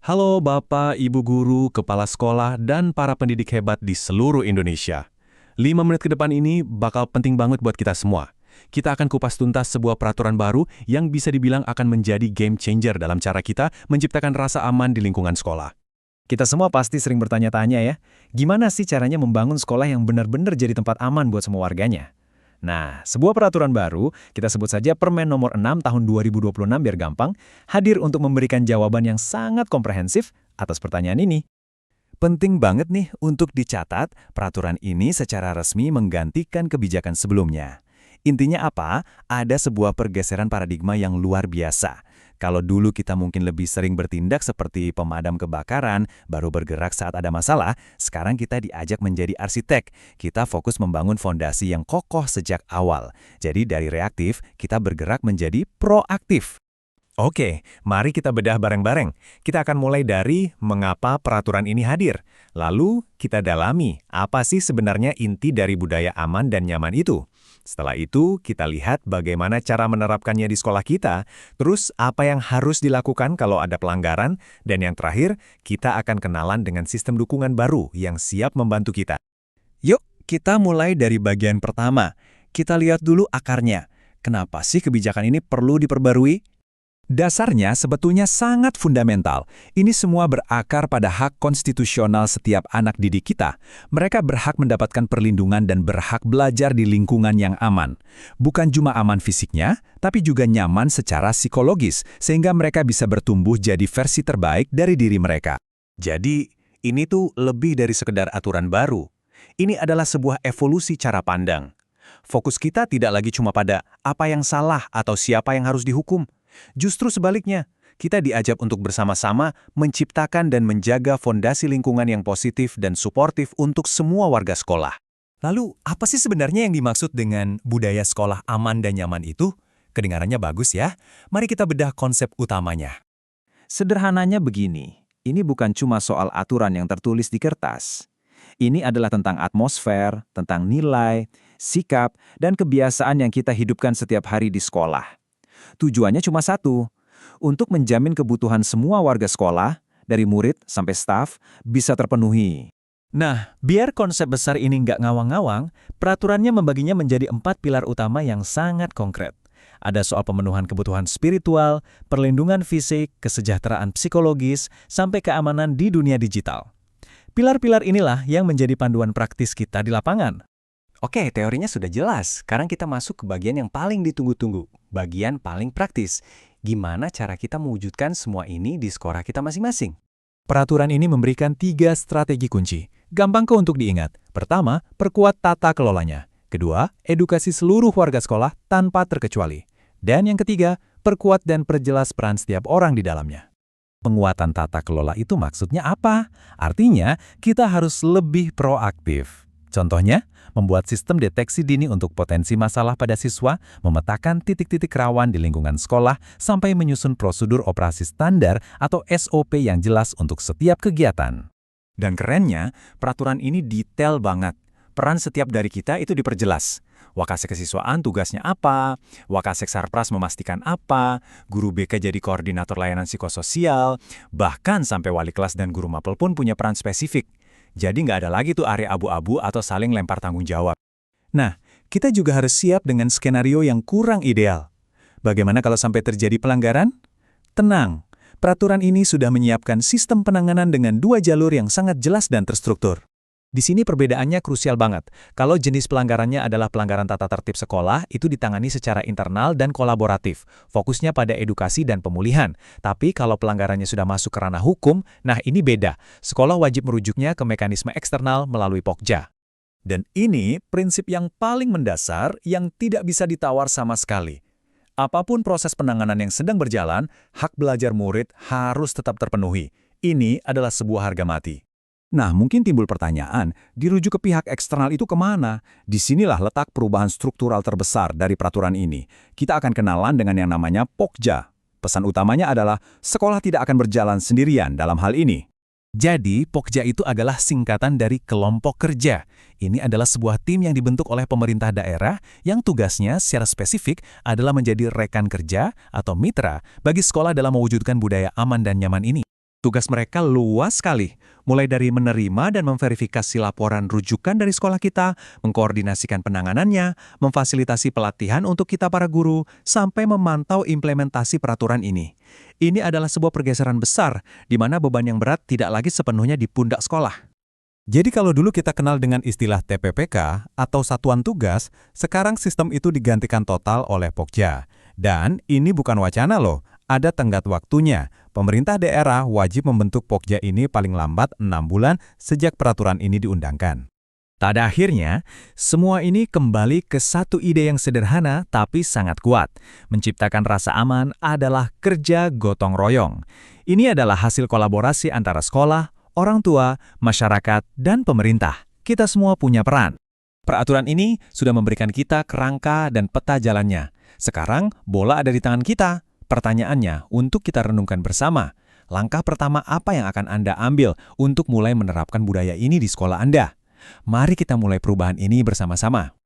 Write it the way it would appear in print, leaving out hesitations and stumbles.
Halo Bapak, Ibu guru, kepala sekolah, dan para pendidik hebat di seluruh Indonesia. 5 menit ke depan ini bakal penting banget buat kita semua. Kita akan kupas tuntas sebuah peraturan baru yang bisa dibilang akan menjadi game changer dalam cara kita menciptakan rasa aman di lingkungan sekolah. Kita semua pasti sering bertanya-tanya ya, gimana sih caranya membangun sekolah yang benar-benar jadi tempat aman buat semua warganya? Nah, sebuah peraturan baru, kita sebut saja Permen nomor 6 tahun 2026 biar gampang, hadir untuk memberikan jawaban yang sangat komprehensif atas pertanyaan ini. Penting banget nih untuk dicatat, peraturan ini secara resmi menggantikan kebijakan sebelumnya. Intinya apa? Ada sebuah pergeseran paradigma yang luar biasa. Kalau dulu kita mungkin lebih sering bertindak seperti pemadam kebakaran, baru bergerak saat ada masalah, sekarang kita diajak menjadi arsitek. Kita fokus membangun fondasi yang kokoh sejak awal. Jadi dari reaktif, kita bergerak menjadi proaktif. Oke, mari kita bedah bareng-bareng. Kita akan mulai dari mengapa peraturan ini hadir. Lalu kita dalami apa sih sebenarnya inti dari budaya aman dan nyaman itu. Setelah itu, kita lihat bagaimana cara menerapkannya di sekolah kita, terus apa yang harus dilakukan kalau ada pelanggaran, dan yang terakhir, kita akan kenalan dengan sistem dukungan baru yang siap membantu kita. Yuk, kita mulai dari bagian pertama. Kita lihat dulu akarnya. Kenapa sih kebijakan ini perlu diperbarui? Dasarnya sebetulnya sangat fundamental. Ini semua berakar pada hak konstitusional setiap anak didik kita. Mereka berhak mendapatkan perlindungan dan berhak belajar di lingkungan yang aman. Bukan cuma aman fisiknya, tapi juga nyaman secara psikologis, sehingga mereka bisa bertumbuh jadi versi terbaik dari diri mereka. Jadi, ini tuh lebih dari sekedar aturan baru. Ini adalah sebuah evolusi cara pandang. Fokus kita tidak lagi cuma pada apa yang salah atau siapa yang harus dihukum. Justru sebaliknya, kita diajak untuk bersama-sama menciptakan dan menjaga fondasi lingkungan yang positif dan suportif untuk semua warga sekolah. Lalu, apa sih sebenarnya yang dimaksud dengan budaya sekolah aman dan nyaman itu? Kedengarannya bagus ya? Mari kita bedah konsep utamanya. Sederhananya begini, ini bukan cuma soal aturan yang tertulis di kertas. Ini adalah tentang atmosfer, tentang nilai, sikap, dan kebiasaan yang kita hidupkan setiap hari di sekolah. Tujuannya cuma satu, untuk menjamin kebutuhan semua warga sekolah, dari murid sampai staf, bisa terpenuhi. Nah, biar konsep besar ini nggak ngawang-ngawang, peraturannya membaginya menjadi 4 pilar utama yang sangat konkret. Ada soal pemenuhan kebutuhan spiritual, perlindungan fisik, kesejahteraan psikologis, sampai keamanan di dunia digital. Pilar-pilar inilah yang menjadi panduan praktis kita di lapangan. Oke, teorinya sudah jelas. Sekarang kita masuk ke bagian yang paling ditunggu-tunggu. Bagian paling praktis. Gimana cara kita mewujudkan semua ini di sekolah kita masing-masing? Peraturan ini memberikan 3 strategi kunci. Gampang kok untuk diingat. Pertama, perkuat tata kelolanya. Kedua, edukasi seluruh warga sekolah tanpa terkecuali. Dan yang ketiga, perkuat dan perjelas peran setiap orang di dalamnya. Penguatan tata kelola itu maksudnya apa? Artinya, kita harus lebih proaktif. Contohnya, membuat sistem deteksi dini untuk potensi masalah pada siswa, memetakan titik-titik rawan di lingkungan sekolah, sampai menyusun prosedur operasi standar atau SOP yang jelas untuk setiap kegiatan. Dan kerennya, peraturan ini detail banget. Peran setiap dari kita itu diperjelas. Wakasek kesiswaan tugasnya apa, Wakasek Sarpras memastikan apa, guru BK jadi koordinator layanan psikososial, bahkan sampai wali kelas dan guru mapel pun punya peran spesifik. Jadi nggak ada lagi tuh area abu-abu atau saling lempar tanggung jawab. Nah, kita juga harus siap dengan skenario yang kurang ideal. Bagaimana kalau sampai terjadi pelanggaran? Tenang, peraturan ini sudah menyiapkan sistem penanganan dengan 2 jalur yang sangat jelas dan terstruktur. Di sini perbedaannya krusial banget. Kalau jenis pelanggarannya adalah pelanggaran tata tertib sekolah, itu ditangani secara internal dan kolaboratif. Fokusnya pada edukasi dan pemulihan. Tapi kalau pelanggarannya sudah masuk ke ranah hukum, nah ini beda. Sekolah wajib merujuknya ke mekanisme eksternal melalui Pokja. Dan ini prinsip yang paling mendasar yang tidak bisa ditawar sama sekali. Apapun proses penanganan yang sedang berjalan, hak belajar murid harus tetap terpenuhi. Ini adalah sebuah harga mati. Nah, mungkin timbul pertanyaan, dirujuk ke pihak eksternal itu kemana? Disinilah letak perubahan struktural terbesar dari peraturan ini. Kita akan kenalan dengan yang namanya Pokja. Pesan utamanya adalah, sekolah tidak akan berjalan sendirian dalam hal ini. Jadi, Pokja itu adalah singkatan dari kelompok kerja. Ini adalah sebuah tim yang dibentuk oleh pemerintah daerah yang tugasnya secara spesifik adalah menjadi rekan kerja atau mitra bagi sekolah dalam mewujudkan budaya aman dan nyaman ini. Tugas mereka luas sekali, mulai dari menerima dan memverifikasi laporan rujukan dari sekolah kita, mengkoordinasikan penanganannya, memfasilitasi pelatihan untuk kita para guru, sampai memantau implementasi peraturan ini. Ini adalah sebuah pergeseran besar, di mana beban yang berat tidak lagi sepenuhnya di pundak sekolah. Jadi kalau dulu kita kenal dengan istilah TPPK atau Satuan Tugas, sekarang sistem itu digantikan total oleh Pokja. Dan ini bukan wacana loh, ada tenggat waktunya. Pemerintah daerah wajib membentuk Pokja ini paling lambat 6 bulan sejak peraturan ini diundangkan. Pada akhirnya, semua ini kembali ke satu ide yang sederhana tapi sangat kuat. Menciptakan rasa aman adalah kerja gotong royong. Ini adalah hasil kolaborasi antara sekolah, orang tua, masyarakat, dan pemerintah. Kita semua punya peran. Peraturan ini sudah memberikan kita kerangka dan peta jalannya. Sekarang, bola ada di tangan kita. Pertanyaannya, untuk kita renungkan bersama, langkah pertama apa yang akan Anda ambil untuk mulai menerapkan budaya ini di sekolah Anda? Mari kita mulai perubahan ini bersama-sama.